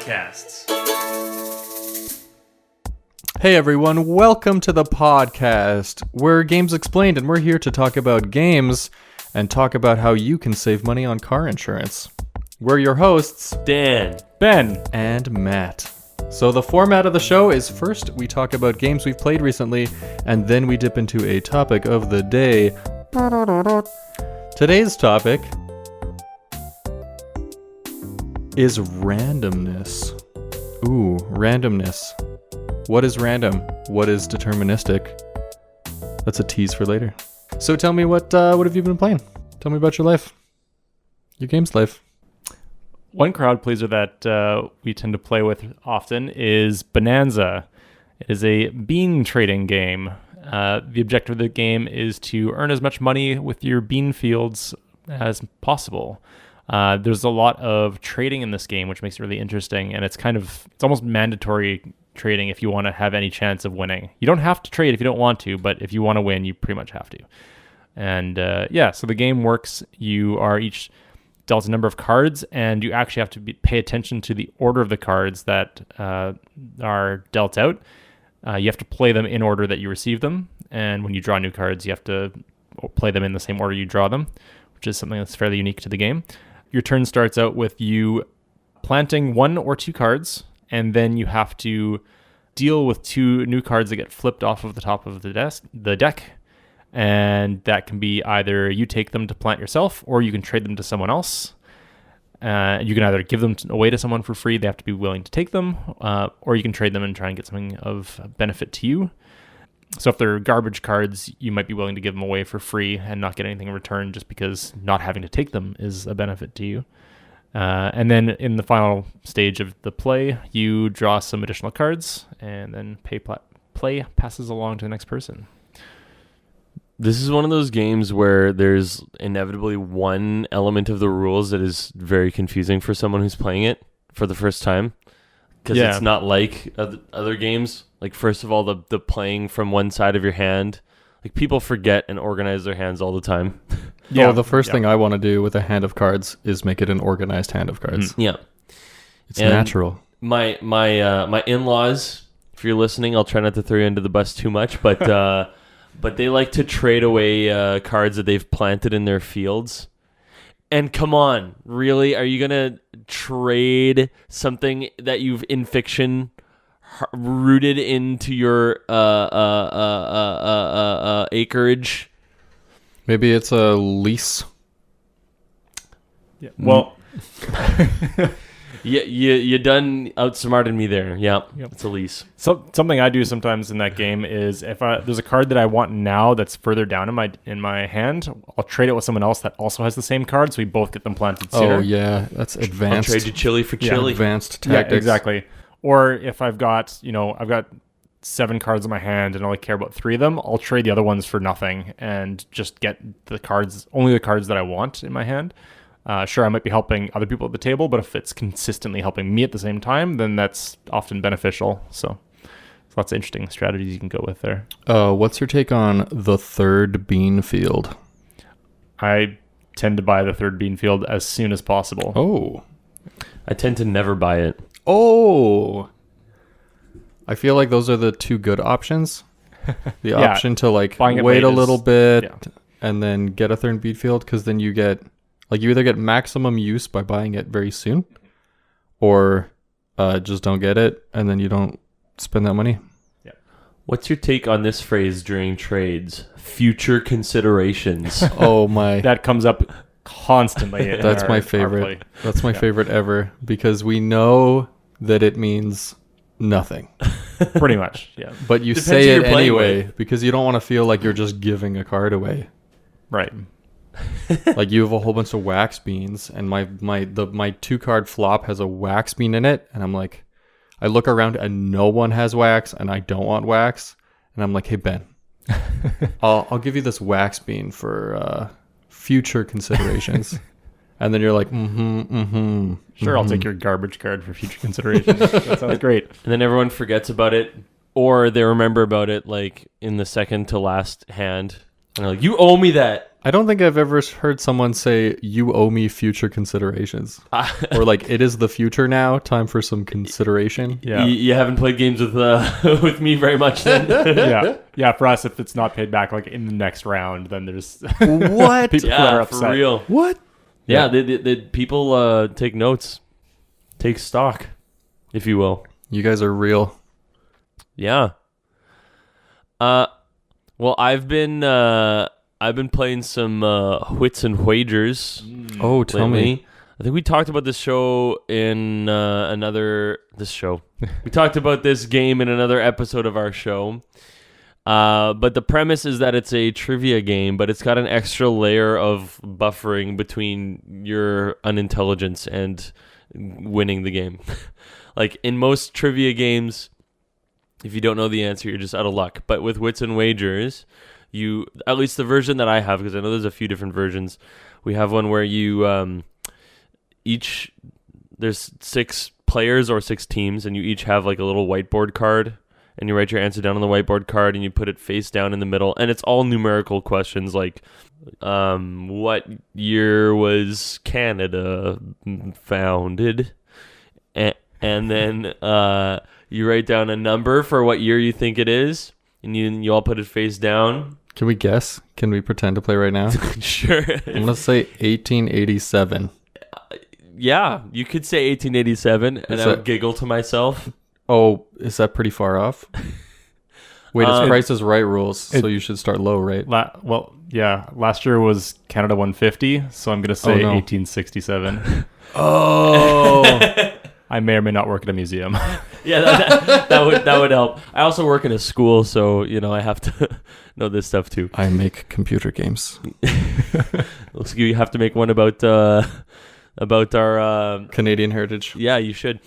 podcasts. Hey everyone, welcome to the podcast. We're Games Explained, and we're here to talk about games and talk about how you can save money on car insurance. We're your hosts, Dan, Ben, and Matt. So the format of the show is first we talk about games we've played recently, and then we dip into a topic of the day. Today's topic is randomness. Ooh, randomness. What is random? What is deterministic? That's a tease for later. So tell me, what have you been playing? Tell me about your life. Your game's life. One crowd pleaser that we tend to play with often is Bonanza. It is a bean trading game. The objective of the game is to earn as much money with your bean fields as possible. There's a lot of trading in this game, which makes it really interesting, and it's almost mandatory trading if you want to have any chance of winning. You don't have to trade if you don't want to, but if you want to win, you pretty much have to. And so the game works. You are each dealt a number of cards, and you actually have to pay attention to the order of the cards that are dealt out. You have to play them in order that you receive them, and when you draw new cards, you have to play them in the same order you draw them, which is something that's fairly unique to the game. Your turn starts out with you planting one or two cards, and then you have to deal with two new cards that get flipped off of the top of the deck. And that can be either you take them to plant yourself, or you can trade them to someone else. You can either give them away to someone for free, they have to be willing to take them, or you can trade them and try and get something of benefit to you. So if they're garbage cards, you might be willing to give them away for free and not get anything in return just because not having to take them is a benefit to you. And then in the final stage of the play, you draw some additional cards, and then play passes along to the next person. this is one of those games where there's inevitably one element of the rules that is very confusing for someone who's playing it for the first time. Because it's not like other games. Like, first of all, the playing from one side of your hand. Like, people forget and organize their hands all the time. Yeah, the first thing I want to do with a hand of cards is make it an organized hand of cards. Yeah. It's natural. My in-laws, if you're listening, I'll try not to throw you under the bus too much, but but they like to trade away cards that they've planted in their fields. And come on, really? Are you going to trade something that you've in fiction rooted into your acreage? Maybe it's a lease. Yeah. Well, you done outsmarted me there. Yeah, it's a lease. So something I do sometimes in that game is if there's a card that I want now that's further down in my hand, I'll trade it with someone else that also has the same card, so we both get them planted sooner. Oh yeah, that's advanced. I'll trade you chili for chili. Advanced tactics. Yeah, exactly. Or if I've got 7 cards in my hand and I only care about 3 of them, I'll trade the other ones for nothing and just get only the cards that I want in my hand. Sure, I might be helping other people at the table, but if it's consistently helping me at the same time, then that's often beneficial. So lots of interesting strategies you can go with there. What's your take on the third bean field? I tend to buy the third bean field as soon as possible. Oh. I tend to never buy it. Oh. I feel like those are the two good options. The option to wait a little bit and then get a third bean field, because then you get... you either get maximum use by buying it very soon, or just don't get it, and then you don't spend that money. Yeah. What's your take on this phrase during trades? Future considerations. Oh my! That comes up constantly. That's my favorite. That's my favorite ever, because we know that it means nothing. Pretty much, yeah. But you say it anyway because you don't want to feel like you're just giving a card away. Right. Like, you have a whole bunch of wax beans, and my 2-card flop has a wax bean in it, and I'm like, I look around and no one has wax, and I don't want wax, and I'm like, hey Ben, I'll give you this wax bean for future considerations. And then you're like, Sure, I'll take your garbage card for future considerations. That sounds great. And then everyone forgets about it, or they remember about it like in the second to last hand, and they're like, you owe me that. I don't think I've ever heard someone say, "You owe me future considerations," or like, "It is the future now. Time for some consideration." Yeah, you haven't played games with with me very much then. yeah. For us, if it's not paid back like in the next round, then there's what people that are upset. For real. What? Yeah, the people take notes, take stock, if you will. You guys are real. Yeah. Well, I've been playing some Wits and Wagers. Oh, tell me. I think we talked about this show in we talked about this game in another episode of our show. But the premise is that it's a trivia game, but it's got an extra layer of buffering between your unintelligence and winning the game. Like in most trivia games, if you don't know the answer, you're just out of luck. But with Wits and Wagers, at least the version that I have, because I know there's a few different versions, we have one where you there's 6 players or 6 teams, and you each have like a little whiteboard card, and you write your answer down on the whiteboard card, and you put it face down in the middle, and it's all numerical questions like what year was Canada founded, and then you write down a number for what year you think it is, and you all put it face down. Can we guess? Can we pretend to play right now? Sure. I'm gonna say 1887. Yeah, you could say 1887, and I would giggle to myself. Oh, is that pretty far off? Wait, it's Price is Right rules, so you should start low, right? Last year was Canada 150, so I'm going to say 1867. Oh. I may or may not work at a museum. Yeah, that would help. I also work in a school, so I have to know this stuff too. I make computer games. Looks like you have to make one about our Canadian heritage. Yeah, you should.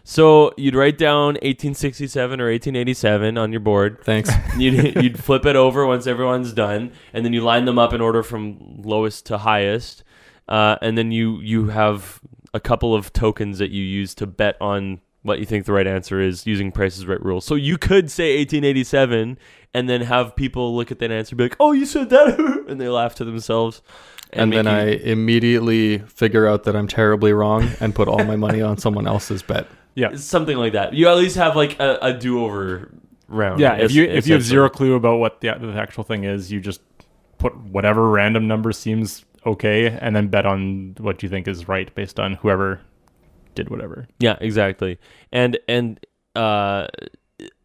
So you'd write down 1867 or 1887 on your board. Thanks. You'd flip it over once everyone's done, and then you line them up in order from lowest to highest, and then you have a couple of tokens that you use to bet on what you think the right answer is using Price is Right rules. So you could say 1887 and then have people look at that answer and be like, "Oh, you said that," and they laugh to themselves. And then I immediately figure out that I'm terribly wrong and put all my money on someone else's bet. Yeah, something like that. You at least have like a do-over round. Yeah, if you have zero clue about what the actual thing is, you just put whatever random number seems okay, and then bet on what you think is right based on whoever did whatever. Yeah, exactly. And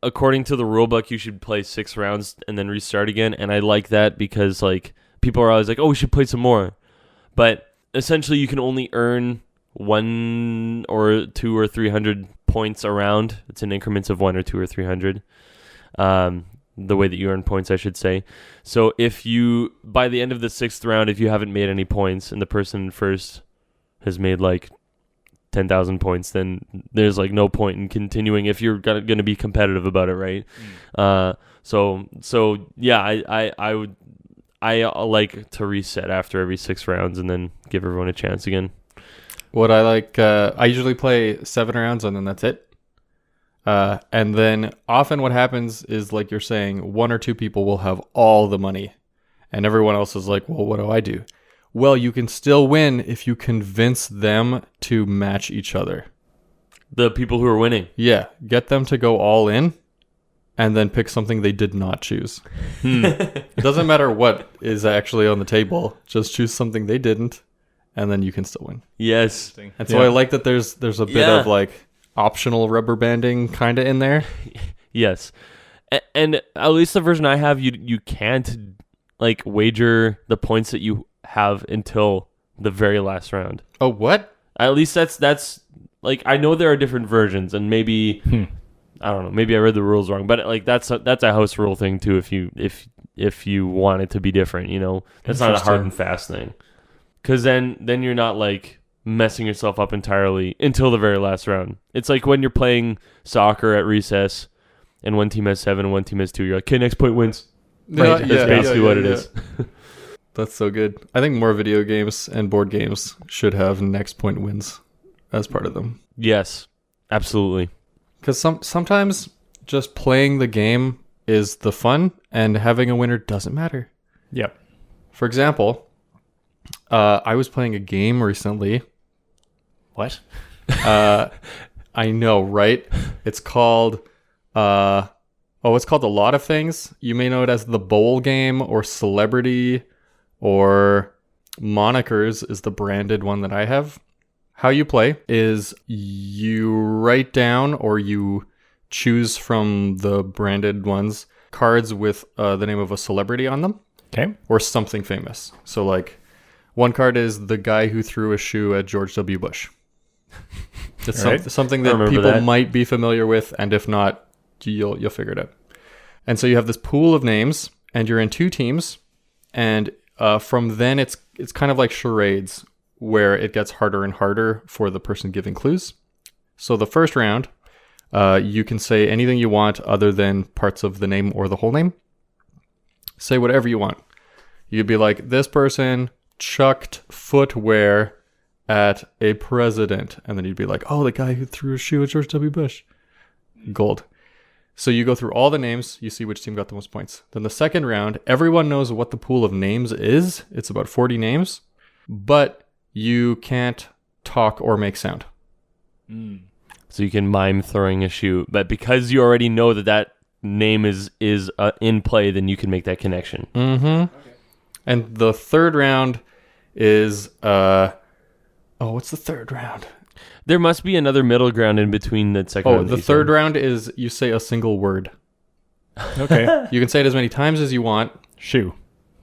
according to the rulebook, you should play 6 rounds and then restart again. And I like that because like people are always like, "Oh, we should play some more," but essentially you can only earn 1 or 2 or 300 points a round. It's in increments of 1 or 2 or 300. The way that you earn points, I should say. So if you, by the end of the 6th round, if you haven't made any points and the person in first has made like 10,000 points, then there's like no point in continuing if you're going to be competitive about it, right? So yeah, I like to reset after every 6 rounds and then give everyone a chance again. What I like, I usually play 7 rounds and then that's it. And then often what happens is, like you're saying, 1 or 2 people will have all the money and everyone else is like, "Well, what do I do?" Well, you can still win if you convince them to match each other. The people who are winning. Yeah. Get them to go all in and then pick something they did not choose. It doesn't matter what is actually on the table. Just choose something they didn't, and then you can still win. Yes. And so I like that there's a bit of like optional rubber banding kind of in there. Yes. And at least the version I have, you can't like wager the points that you have until the very last round. Oh, what? At least that's like, I know there are different versions, and maybe I don't know, maybe I read the rules wrong, but like that's a house rule thing too. If you want it to be different, that's not a hard and fast thing. Because then you're not like messing yourself up entirely until the very last round. It's like when you're playing soccer at recess and one team has 7 and one team has 2. You're like, "Okay, next point wins." Right? That's basically what it is. That's so good. I think more video games and board games should have next point wins as part of them. Yes, absolutely. Because sometimes just playing the game is the fun, and having a winner doesn't matter. Yep. For example, I was playing a game recently. What? I know, right? It's called it's called a lot of things. You may know it as the Bowl Game or Celebrity or Monikers is the branded one that I have. How you play is you write down or you choose from the branded ones cards with the name of a celebrity on them. Okay. Or something famous. So like one card is the guy who threw a shoe at George W. Bush. It's something that people might be familiar with, and if not, you'll figure it out. And so you have this pool of names, and you're in 2 teams, and from then it's kind of like charades, where it gets harder and harder for the person giving clues. So the first round, you can say anything you want other than parts of the name or the whole name. Say whatever you want. You'd be like, this person chucked footwear at a president. And then you'd be like, oh, the guy who threw a shoe at George W. Bush. Gold. So you go through all the names. You see which team got the most points. Then the second round, everyone knows what the pool of names is. It's about 40 names. But you can't talk or make sound. So you can mime throwing a shoe. But because you already know that name is in play, then you can make that connection. Mm-hmm. Okay. And the third round is... what's the third round? There must be another middle ground in between the second round. The third round is you say a single word. Okay. You can say it as many times as you want. Shoe.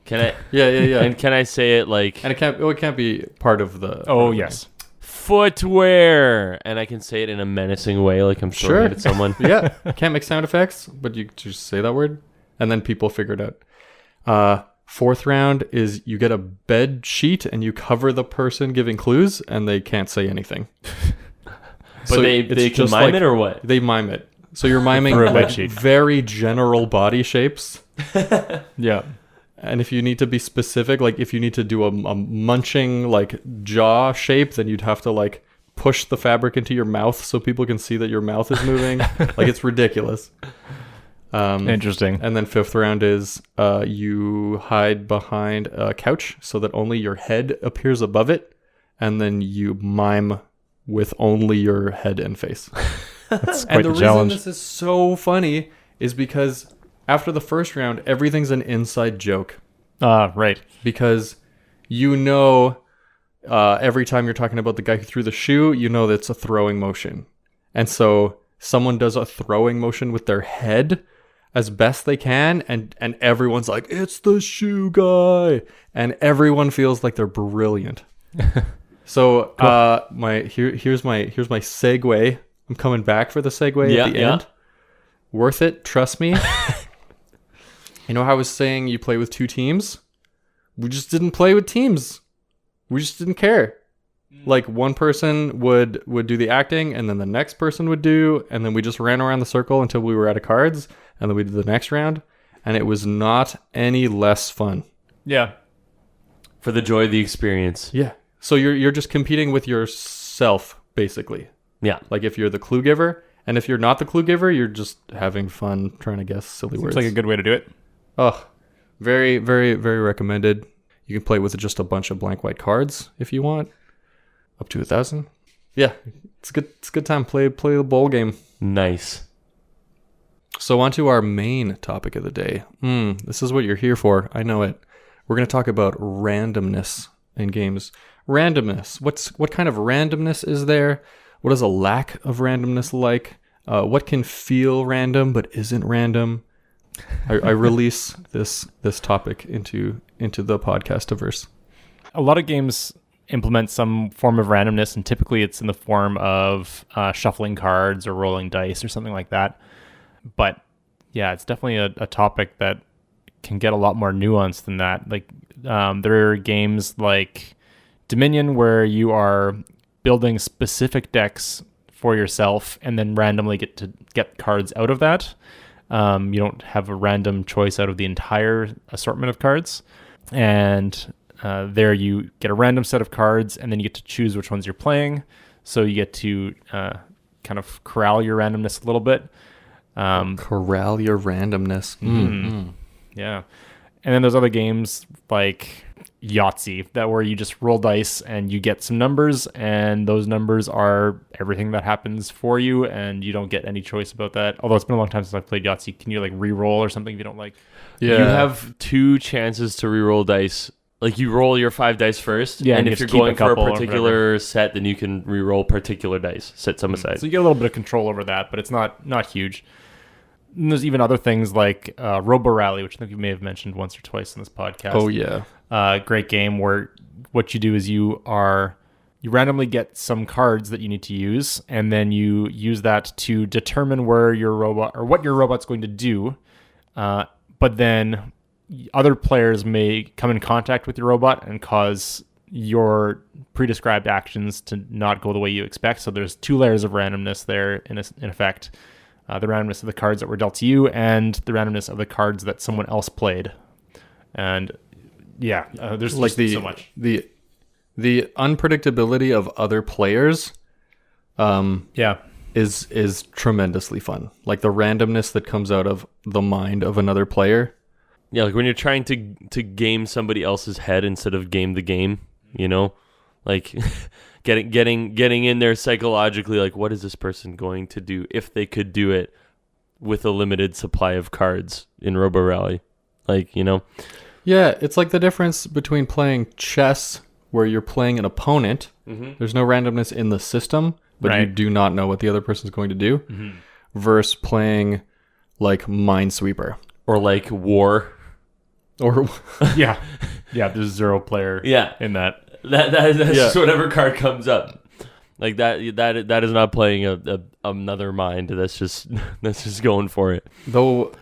Can I? Yeah. And can I say it like... And it can't be part of the... Oh, yes. Footwear. And I can say it in a menacing way, like I'm throwing it at someone. Yeah. Can't make sound effects, but you just say that word. And then people figure it out. Fourth round is you get a bed sheet and you cover the person giving clues and they can't say anything. But so they can mime it or what? They mime it. So you're miming like very general body shapes. Yeah. And if you need to be specific, like if you need to do a munching like jaw shape, then you'd have to like push the fabric into your mouth so people can see that your mouth is moving. Like it's ridiculous. Interesting. And then fifth round is you hide behind a couch so that only your head appears above it, and then you mime with only your head and face. That's quite the challenge. And the reason this is so funny is because after the first round, everything's an inside joke. Right. Because you know every time you're talking about the guy who threw the shoe, you know that it's a throwing motion. And so someone does a throwing motion with their head as best they can, and everyone's like, it's the shoe guy, and everyone feels like they're brilliant. So cool. Here's my segue. I'm coming back for the segue at the end. Worth it, trust me. You know how I was saying you play with 2 teams? We just didn't play with teams. We just didn't care. Like one person would do the acting, and then the next person would do, and then we just ran around the circle until we were out of cards, and then we did the next round, and it was not any less fun. Yeah. For the joy of the experience. Yeah. So you're just competing with yourself, basically. Yeah. Like if you're the clue giver, and if you're not the clue giver, you're just having fun trying to guess silly words. Seems like a good way to do it. Oh, very, very, very recommended. You can play with just a bunch of blank white cards if you want. Up to 1,000. Yeah, it's good. It's a good time. Play the bowl game. Nice. So on to our main topic of the day. This is what you're here for. I know it. We're going to talk about randomness in games. Randomness. What kind of randomness is there? What is a lack of randomness like? What can feel random but isn't random? I release this topic into the podcastiverse. A lot of games implement some form of randomness, and typically it's in the form of shuffling cards or rolling dice or something like that. But yeah, it's definitely a topic that can get a lot more nuanced than that. Like there are games like Dominion where you are building specific decks for yourself and then randomly get cards out of that. You don't have a random choice out of the entire assortment of cards. And there you get a random set of cards, and then you get to choose which ones you're playing. So you get to kind of corral your randomness a little bit. Corral your randomness. Yeah. And then there's other games like Yahtzee that where you just roll dice and you get some numbers, and those numbers are everything that happens for you, and you don't get any choice about that. Although it's been a long time since I've played Yahtzee. Can you like re-roll or something if you don't like? Yeah. You have 2 chances to re-roll dice. Like you roll your 5 dice first, and if you're going for a particular set, then you can re-roll particular dice, set some aside. So you get a little bit of control over that, but it's not huge. And there's even other things like Robo Rally, which I think you may have mentioned once or twice in this podcast. Oh yeah, great game where what you do is you randomly get some cards that you need to use, and then you use that to determine where your robot or what your robot's going to do. But then other players may come in contact with your robot and cause your pre-described actions to not go the way you expect. So there's 2 layers of randomness there in effect. The randomness of the cards that were dealt to you and the randomness of the cards that someone else played. And yeah, there's like so much. The unpredictability of other players is tremendously fun. Like the randomness that comes out of the mind of another player. Yeah, like when you're trying to game somebody else's head instead of game the game, you know? Like getting in there psychologically, like what is this person going to do if they could do it with a limited supply of cards in Robo Rally? Like, you know? Yeah, it's like the difference between playing chess where you're playing an opponent. Mm-hmm. There's no randomness in the system, but you do not know what the other person's going to do, versus playing like Minesweeper. Or like War. Or yeah, there's 0 player in that. That's just whatever card comes up. Like that is not playing another mind. That's just going for it. Though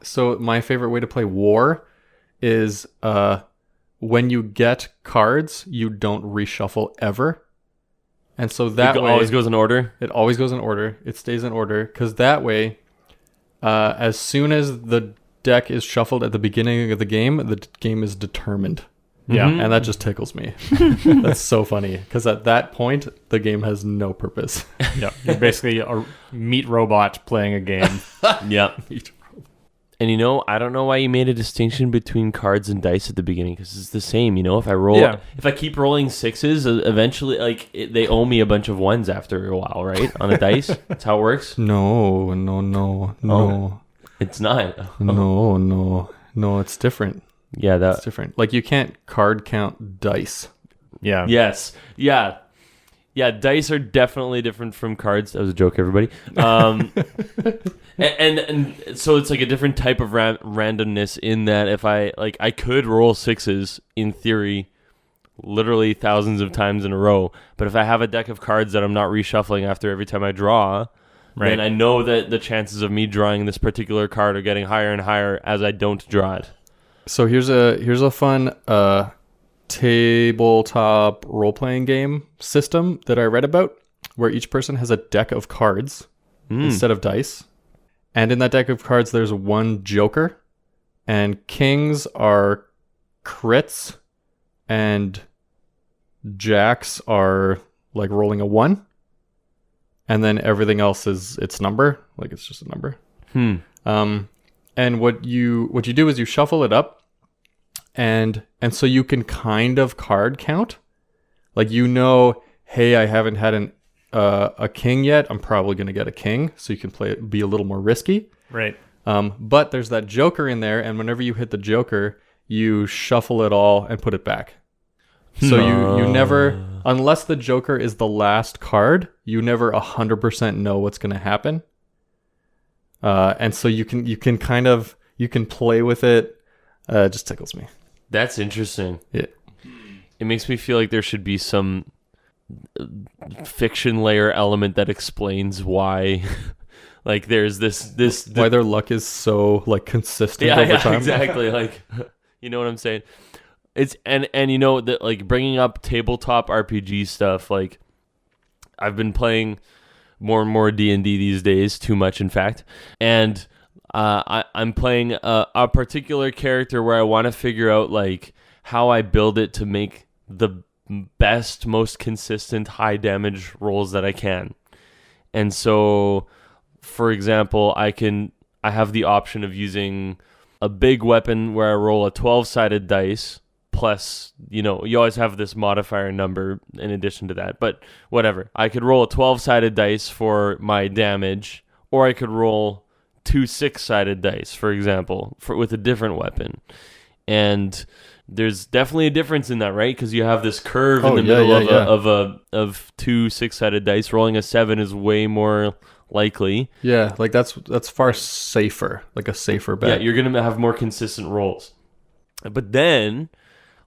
so my favorite way to play War is when you get cards, you don't reshuffle ever. And so that way always goes in order. It always goes in order. It stays in order because that way as soon as the deck is shuffled at the beginning of the game is determined. Yeah. And that just tickles me. That's so funny because at that point the game has no purpose. Yeah, you're basically a meat robot playing a game. Yeah. And you know, I don't know why you made a distinction between cards and dice at the beginning, because it's the same. You know, if I keep rolling 6s, eventually, like they owe me a bunch of 1s after a while, right? On the dice, that's how it works. No. Oh, it's not. No, it's different. Yeah, it's different. Like you can't card count dice. Yeah. Yes. Yeah. Yeah, dice are definitely different from cards. That was a joke, everybody. And so it's like a different type of randomness in that if I could roll 6s in theory, literally thousands of times in a row. But if I have a deck of cards that I'm not reshuffling after every time I draw, then I know that the chances of me drawing this particular card are getting higher and higher as I don't draw it. So here's a fun tabletop role-playing game system that I read about, where each person has a deck of cards instead of dice. And in that deck of cards, there's 1 joker, and kings are crits, and jacks are like rolling a 1. And then everything else is its number, like it's just a number. And what you do is you shuffle it up, and so you can kind of card count, like hey, I haven't had a king yet. I'm probably going to get a king, so you can be a little more risky. Right. But there's that joker in there, and whenever you hit the joker, you shuffle it all and put it back. So you never, unless the joker is the last card, you never 100% know what's going to happen. And so you can play with it. It just tickles me. That's interesting. Yeah. It makes me feel like there should be some fiction layer element that explains why like there's this why their luck is so like consistent over time. Exactly. Like, you know what I'm saying? It's and you know that, like, bringing up tabletop RPG stuff, like I've been playing more and more D&D these days, too much in fact, and I'm playing a particular character where I want to figure out like how I build it to make the best, most consistent high damage rolls that I can. And so, for example, I have the option of using a big weapon where I roll a 12-sided dice plus, you always have this modifier number in addition to that. But whatever. I could roll a 12-sided dice for my damage, or I could roll 2 6-sided dice, for example, with a different weapon. And there's definitely a difference in that, right? Because you have this curve in the middle of 2 6-sided dice. Rolling a 7 is way more likely. Yeah, like that's far safer, like a safer bet. Yeah, you're gonna have more consistent rolls. But then,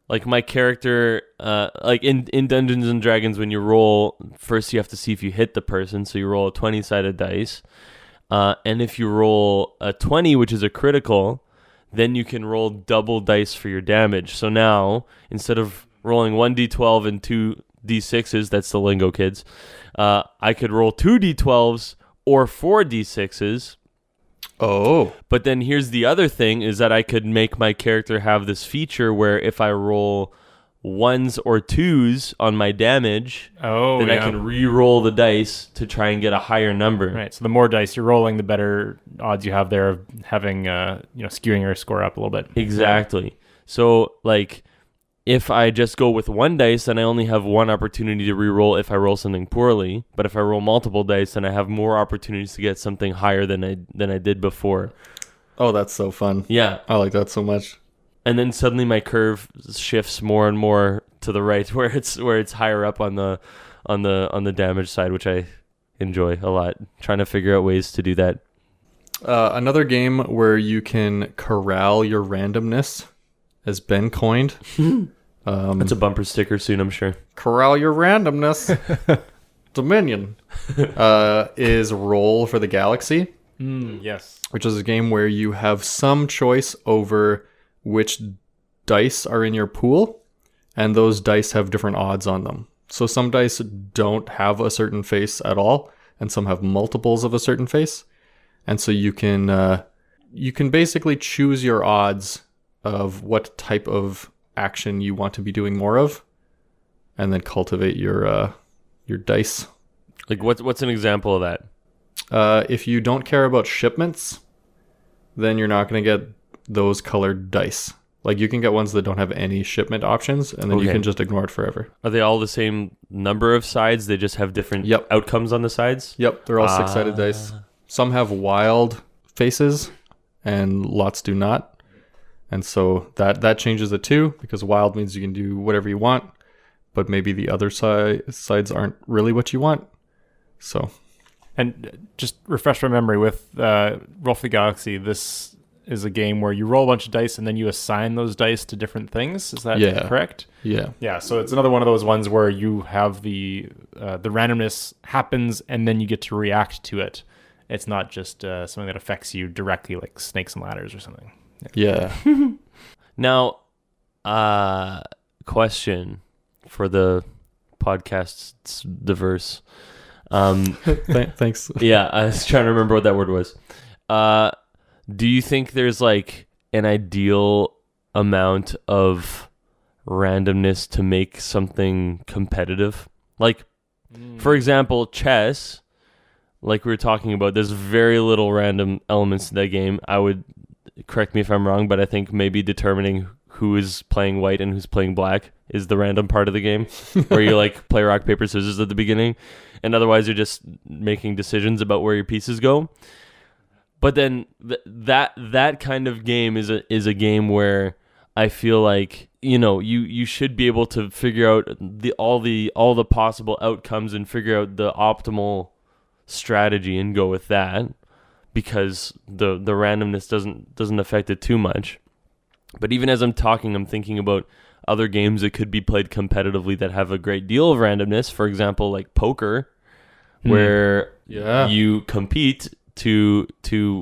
like my character, like in Dungeons and Dragons, when you roll, first you have to see if you hit the person. So you roll a 20-sided dice, and if you roll a 20, which is a critical, then you can roll double dice for your damage. So now, instead of rolling 1d12 and 2d6s, that's the lingo, kids, I could roll 2d12s or 4d6s. Oh. But then here's the other thing, is that I could make my character have this feature where if I roll 1s or 2s on my damage, then I can re-roll the dice to try and get a higher number. Right. So the more dice you're rolling, the better odds you have there of having, skewing your score up a little bit. Exactly. So, like, if I just go with 1 dice, then I only have 1 opportunity to re-roll if I roll something poorly. But if I roll multiple dice, then I have more opportunities to get something higher than I did before. Oh, that's so fun. Yeah. I like that so much. And then suddenly my curve shifts more and more to the right, where it's higher up on the damage side, which I enjoy a lot. Trying to figure out ways to do that. Another game where you can corral your randomness has been coined. That's a bumper sticker soon, I'm sure. Corral your randomness. Dominion is Roll for the Galaxy. Yes. Which is a game where you have some choice over which dice are in your pool, and those dice have different odds on them. So some dice don't have a certain face at all, and some have multiples of a certain face. And so you can basically choose your odds of what type of action you want to be doing more of, and then cultivate your dice. Like what's an example of that? If you don't care about shipments, then you're not going to get those colored dice. Like you can get ones that don't have any shipment options, and then you can just ignore it forever. Are they all the same number of sides? They just have different outcomes on the sides? Yep, they're all 6-sided dice. Some have wild faces, and lots do not. And so that changes it too, because wild means you can do whatever you want, but maybe the other sides aren't really what you want. So, and just refresh my memory with Roll for the Galaxy. This is a game where you roll a bunch of dice and then you assign those dice to different things. Is that correct? Yeah. Yeah. So it's another one of those ones where you have the randomness happens and then you get to react to it. It's not just something that affects you directly, like Snakes and Ladders or something. Yeah. Now, question for the podcast's diverse. Thanks. Yeah, I was trying to remember what that word was. Do you think there's like an ideal amount of randomness to make something competitive? Like, for example, chess, like we were talking about, there's very little random elements to that game. I would, correct me if I'm wrong, but I think maybe determining who is playing white and who's playing black is the random part of the game, where you like play rock, paper, scissors at the beginning, and otherwise you're just making decisions about where your pieces go. But then that kind of game is a game where I feel like, you should be able to figure out all the possible outcomes and figure out the optimal strategy and go with that, because the randomness doesn't affect it too much. But even as I'm talking, I'm thinking about other games that could be played competitively that have a great deal of randomness. For example, like poker, where you compete to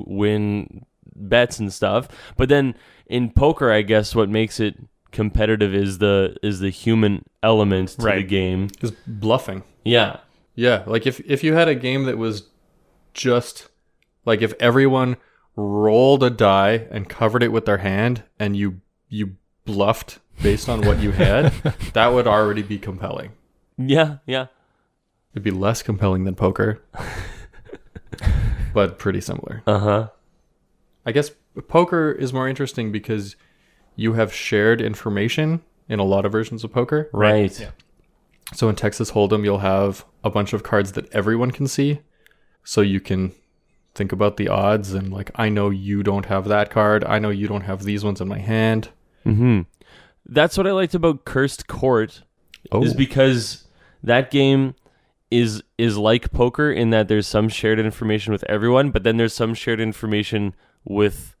win bets and stuff. But then in poker, I guess what makes it competitive is the human element to the game. Is bluffing. Yeah. Yeah, like if you had a game that was just like if everyone rolled a die and covered it with their hand and you bluffed based on what you had, that would already be compelling. Yeah. It'd be less compelling than poker. But pretty similar. Uh-huh. I guess poker is more interesting because you have shared information in a lot of versions of poker. Right. Yeah. So in Texas Hold'em, you'll have a bunch of cards that everyone can see. So you can think about the odds and like, I know you don't have that card. I know you don't have these ones in my hand. Mm-hmm. That's what I liked about Cursed Court is because that game is like poker in that there's some shared information with everyone, but then there's some shared information with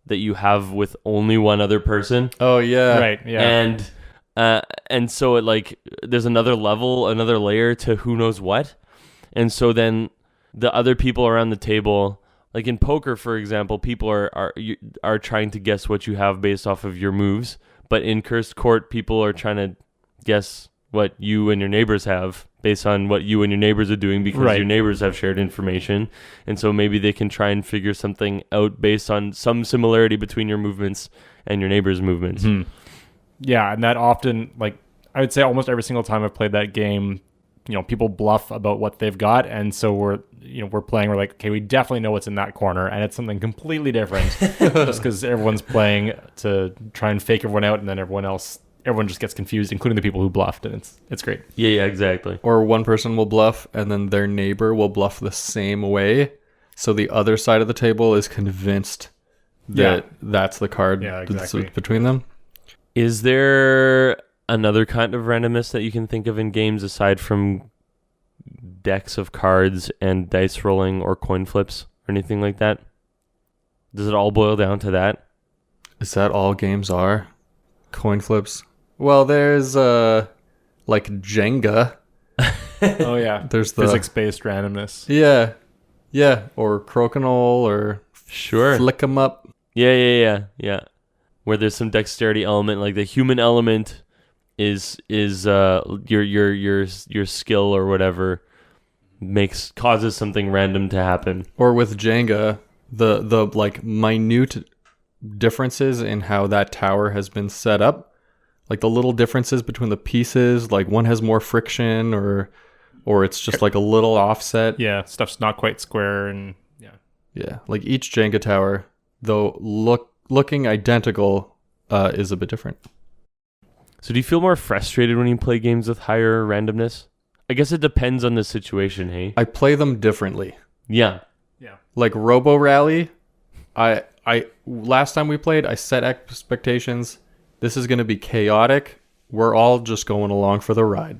that you have with only one other person. Oh yeah. Right. Yeah. And so it like there's another level, another layer to who knows what. And so then the other people around the table, like in poker, for example, people are trying to guess what you have based off of your moves. But in Cursed Court, people are trying to guess what you and your neighbors have based on what you and your neighbors are doing because your neighbors have shared information. And so maybe they can try and figure something out based on some similarity between your movements and your neighbor's movements. Mm-hmm. Yeah, and that often, like, I would say almost every single time I've played that game, people bluff about what they've got, and so we're playing, we're like, okay, we definitely know what's in that corner, and it's something completely different, just because everyone's playing to try and fake everyone out, and then everyone just gets confused, including the people who bluffed, and it's great. Yeah, exactly. Or one person will bluff, and then their neighbor will bluff the same way, so the other side of the table is convinced that that's the card that's between them. Is there another kind of randomness that you can think of in games aside from decks of cards and dice rolling or coin flips or anything like that? Does it all boil down to that? Is that all games are? Coin flips? Well, there's like Jenga. Oh yeah. There's the physics-based randomness. Yeah. Or Crokinole or Flick 'em Up. Yeah. Where there's some dexterity element, like the human element is your skill or whatever causes something random to happen. Or with Jenga, the like minute differences in how that tower has been set up, like the little differences between the pieces, like one has more friction or it's just like a little offset. Yeah, stuff's not quite square and yeah. Like each Jenga tower, though looking identical, is a bit different. So do you feel more frustrated when you play games with higher randomness? I guess it depends on the situation, hey? I play them differently. Yeah. Like Robo Rally, I last time we played, I set expectations. This is going to be chaotic. We're all just going along for the ride.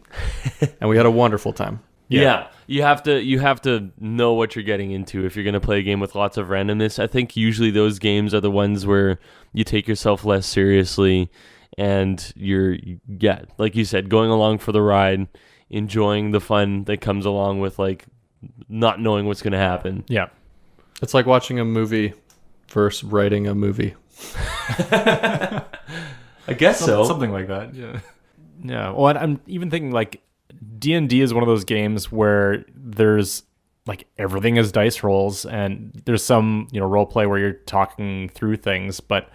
And we had a wonderful time. Yeah. You have to know what you're getting into if you're going to play a game with lots of randomness. I think usually those games are the ones where you take yourself less seriously and you're like you said, going along for the ride, enjoying the fun that comes along with like not knowing what's going to happen. Yeah. It's like watching a movie versus writing a movie. I guess so. Something like that. Yeah. Well, I'm even thinking like D&D is one of those games where there's like everything is dice rolls and there's some, role play where you're talking through things, but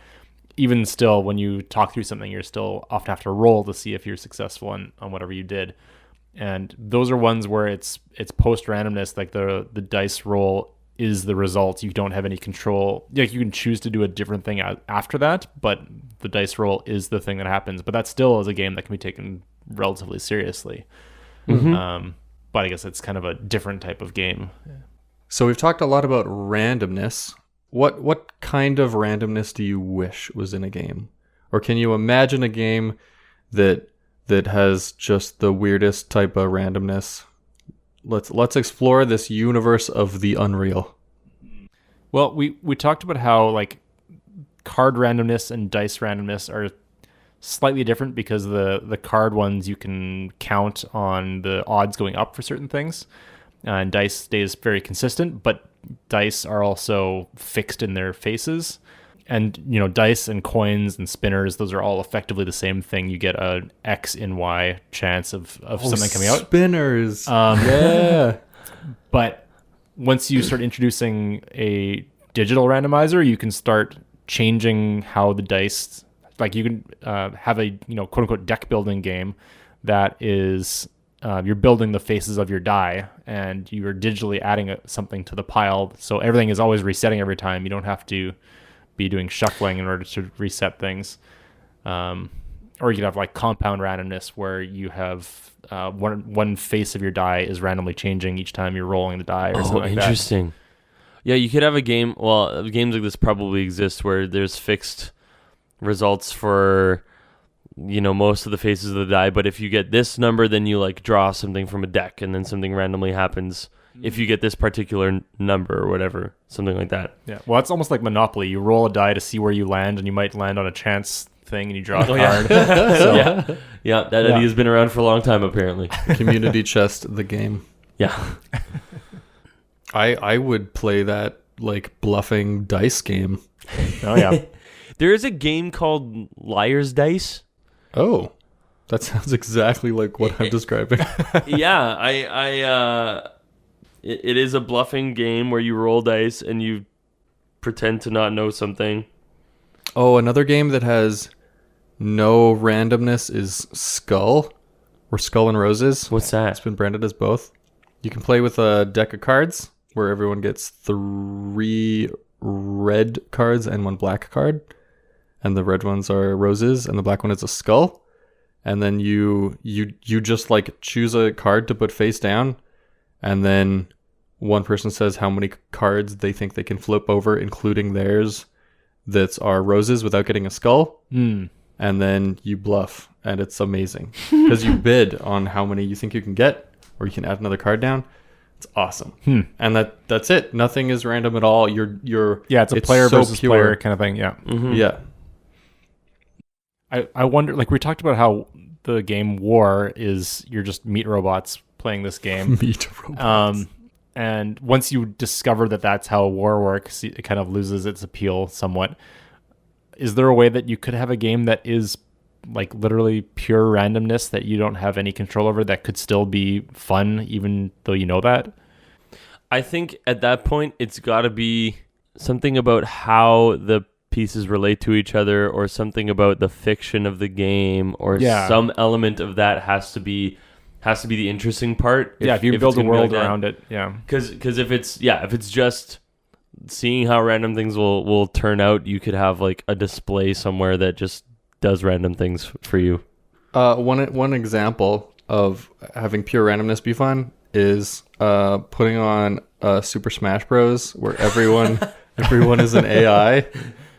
even still when you talk through something, you're still often have to roll to see if you're successful on whatever you did. And those are ones where it's post randomness, like the dice roll is the result. You don't have any control. Like you can choose to do a different thing after that, but the dice roll is the thing that happens. But that still is a game that can be taken relatively seriously. Mm-hmm. But I guess it's kind of a different type of game. So we've talked a lot about randomness. What kind of randomness do you wish was in a game? Or can you imagine a game that has just the weirdest type of randomness? Let's explore this universe of the unreal. Well, we talked about how like card randomness and dice randomness are slightly different because the card ones you can count on the odds going up for certain things, and dice stays very consistent, but dice are also fixed in their faces. And dice and coins and spinners, those are all effectively the same thing. You get an X in Y chance of something coming out. Spinners. Yeah. But once you start introducing a digital randomizer, you can start changing how the dice, like you can have a quote unquote deck building game that is you're building the faces of your die and you're digitally adding something to the pile. So everything is always resetting every time. You don't have to be doing shuffling in order to reset things. Or you could have like compound randomness, where you have one face of your die is randomly changing each time you're rolling the die, or something like that. Interesting. Yeah, you could have a game. Well, games like this probably exist where there's fixed results for, most of the faces of the die. But if you get this number, then you like draw something from a deck, and then something randomly happens if you get this particular number or whatever, something like that. Yeah. Well, it's almost like Monopoly. You roll a die to see where you land, and you might land on a chance thing, and you draw a card. Yeah. That idea has been around for a long time, apparently. Community chest, the game. Yeah. I would play that like bluffing dice game. Oh yeah. There is a game called Liar's Dice. Oh, that sounds exactly like what I'm describing. Yeah, it is a bluffing game where you roll dice and you pretend to not know something. Oh, another game that has no randomness is Skull, or Skull and Roses. What's that? It's been branded as both. You can play with a deck of cards where everyone gets 3 red cards and 1 black card. And the red ones are roses and the black one is a skull. And then you just like choose a card to put face down. And then one person says how many cards they think they can flip over, including theirs, that are roses without getting a skull. And then you bluff, and it's amazing because you bid on how many you think you can get, or you can add another card down. It's awesome. And that's it. Nothing is random at all. It's a player versus player kind of thing. Yeah. Mm-hmm. Yeah. I wonder, like we talked about how the game War is, you're just meat robots playing this game. Meat robots. And once you discover that that's how war works, it kind of loses its appeal somewhat. Is there a way that you could have a game that is like literally pure randomness that you don't have any control over that could still be fun, even though you know that? I think at that point, it's got to be something about how the pieces relate to each other, or something about the fiction of the game, or some element of that has to be the interesting part. If you build a world around it. Yeah. Because if it's just seeing how random things will turn out, you could have like a display somewhere that just does random things for you. One example of having pure randomness be fun is putting on Super Smash Bros. Where everyone is an AI,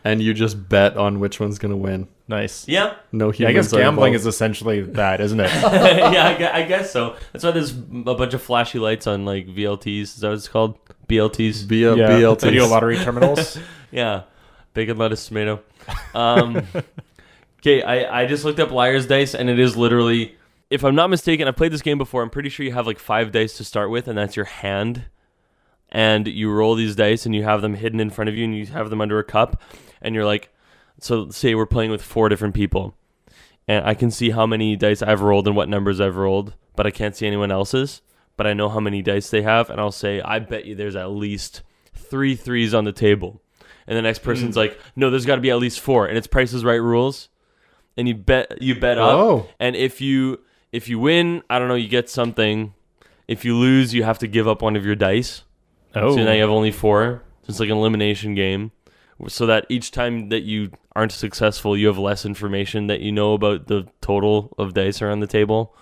and you just bet on which one's gonna win. Nice. Yeah. No humans. I guess gambling is essentially that, isn't it? Yeah, I guess so. That's why there's a bunch of flashy lights on like VLTs. Is that what it's called? BLTs. BLTs. Video lottery terminals. Yeah. Bacon, lettuce, tomato. Okay, I just looked up Liar's Dice, and it is literally, if I'm not mistaken, I've played this game before. I'm pretty sure you have like 5 dice to start with, and that's your hand. And you roll these dice, and you have them hidden in front of you, and you have them under a cup, and you're like, so say we're playing with 4 different people, and I can see how many dice I've rolled and what numbers I've rolled, but I can't see anyone else's, but I know how many dice they have, and I'll say, I bet you there's at least 3 threes on the table. And the next person's like, no, there's got to be at least 4, and it's Price is Right rules. And you bet up, and if you win, I don't know, you get something. If you lose, you have to give up one of your dice. So now you have only 4. So it's like an elimination game, so that each time that you aren't successful, you have less information that you know about the total of dice around the table.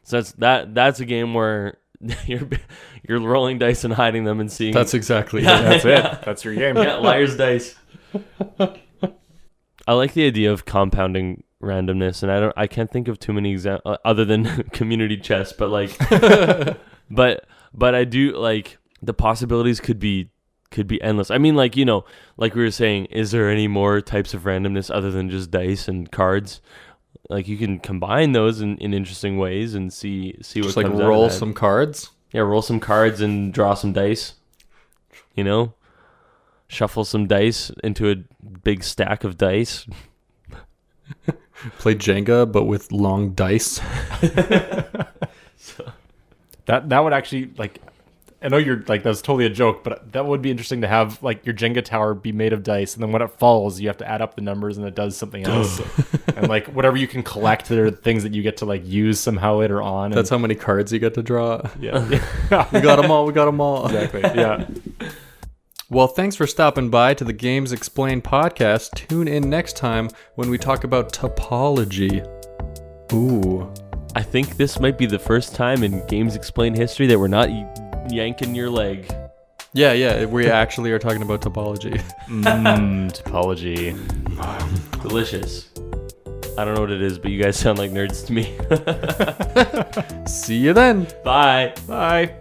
So that's a game where you're rolling dice and hiding them and seeing. That's exactly it. That's it. That's your game. Yeah, Liar's Dice. I like the idea of compounding randomness, and I can't think of too many examples other than community chess, but like but I do like the possibilities could be endless. I mean, like, like we were saying, is there any more types of randomness other than just dice and cards? Like, you can combine those in interesting ways and see what just comes like out of roll that. some cards. Yeah, roll some cards and draw some dice. Shuffle some dice into a big stack of dice. Play Jenga, but with long dice. That would actually, like, I know you're like, that's totally a joke, but that would be interesting to have like your Jenga tower be made of dice, and then when it falls, you have to add up the numbers and it does something else. And like whatever you can collect, there are things that you get to like use somehow later on. That's how many cards you get to draw. Yeah. We got them all. Exactly. Yeah. Well, thanks for stopping by to the Games Explained podcast. Tune in next time when we talk about topology. Ooh. I think this might be the first time in Games Explained history that we're not yanking your leg. Yeah, we actually are talking about topology. Topology. Delicious. I don't know what it is, but you guys sound like nerds to me. See you then. Bye. Bye.